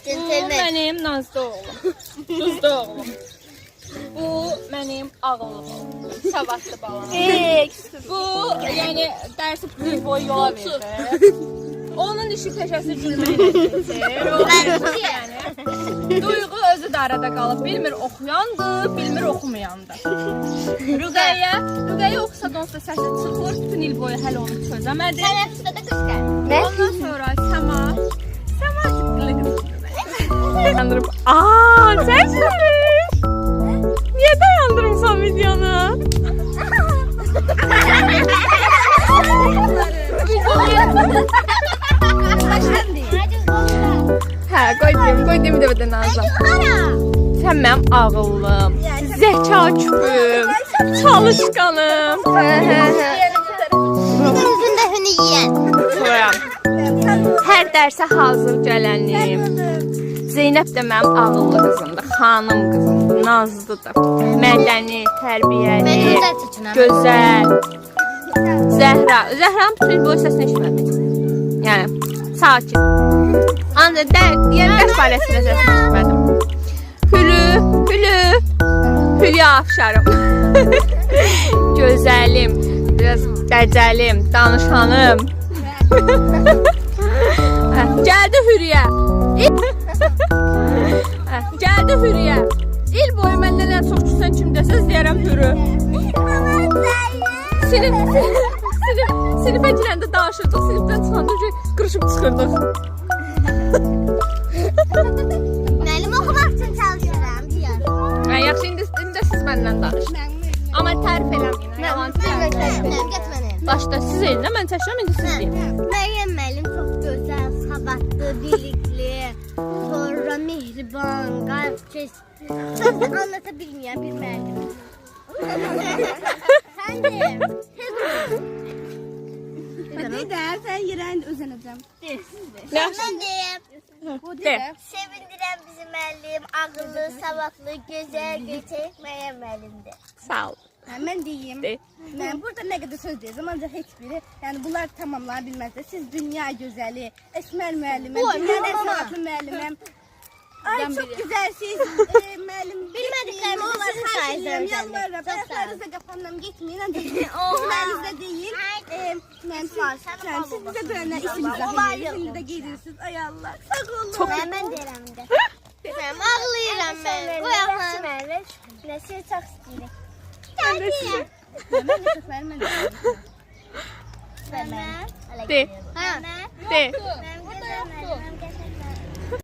Mənim nazlı oğlum. Duzlu oğlum. Bu mənim ağıllı oğlum. Savadlı balam. Bu, yəni dərsi bir boy yola verir. Onun işi peşəsi gülməklə keçir. Yəni, duyğu özü də arada qalıb. Bilmir oxuyandır, bilmir oxumayandır. Rüqəyə oxusa da onsuz da səsi çıxır. Bütün il boyu hələ onu çözəmədi. Tənəffüsdə də qışqır. Ondan sonra Səma cıqqılı qışqır. Yandırıb, aaa, çəkmiş. Niyə dayandırımsan videonu? Hə, qoydum bir də Nazlı. Sən mənim ağıllım, zəka küpüm, çalışqanım. Üzündə hünü yiyən. Hər dərsə hazır gələnim. Zeynəb də mənim ağıllı qızımdır, xanım qızımdır, nazlıdır. Mədəni, tərbiyəli, gözəl. Zəhranın bütün boy səsini eşitmədim. Yəni, sakin. Ancaq yəni dərs barəsində səsini eşitmədim. Hülya Afşarım. Gözəlim, biraz dəcəlim, danışanım. Gəldi Hürriyə. Gəldi Hürriyə. İl boyu məndən ən çox küsən kimdəsəz deyərəm Hürü. Sinifə girəndə danışırdıq, sinifdən çıxanda qırışıb çıxırdıq. Müəllim oxumaq üçün çalışıram, deyir. Yaxşı, indi siz məndən danışın. Amma tərif eləməyin, yalan Getmənin. Başda siz elində, mən çəkirəm, indi siz deyin. Məryəm müəllim çox gözəl, savadlı, bilikli, sonra mehriban, qalbkeş. Anlata bilməyən bir müəllim. Sən deyim. Hadi de sen yerəndə özənəcəm. Mən deyim. De. Sevindirən bizim müəllim, ağıllı, savadlı, gözəl, gerçək Məryəm müəllimdir. Sağ ol. Mən deyim. De. Mən burada nə qədər söz deyəcəm, ancaq heç biri, yəni bunlar tamamlana bilməzlər. Siz dünya gözəli, Əsmər müəlliməm, dünyanın ən savadlı müəlliməm. Ay çok güzelsiniz müəllim. Bilmədiklərimi sizin sayənizdə Yalvarıram. Ayaqlarınızda qapandan getməyin. Sizlərinizdə deyil. Mən siz bizə dönənlər işimiz var. Şimdi də gedirsiniz. Ay Allah. Sağ olun. Mən deyirəm indi. Mən ağlayıram mən. Qoyaqlarım əvvəl. Sizi çox istəyirəm. Mən də sizi. Mən də çox mən də. De. Hə. De. Mən gözəl müəlliməm.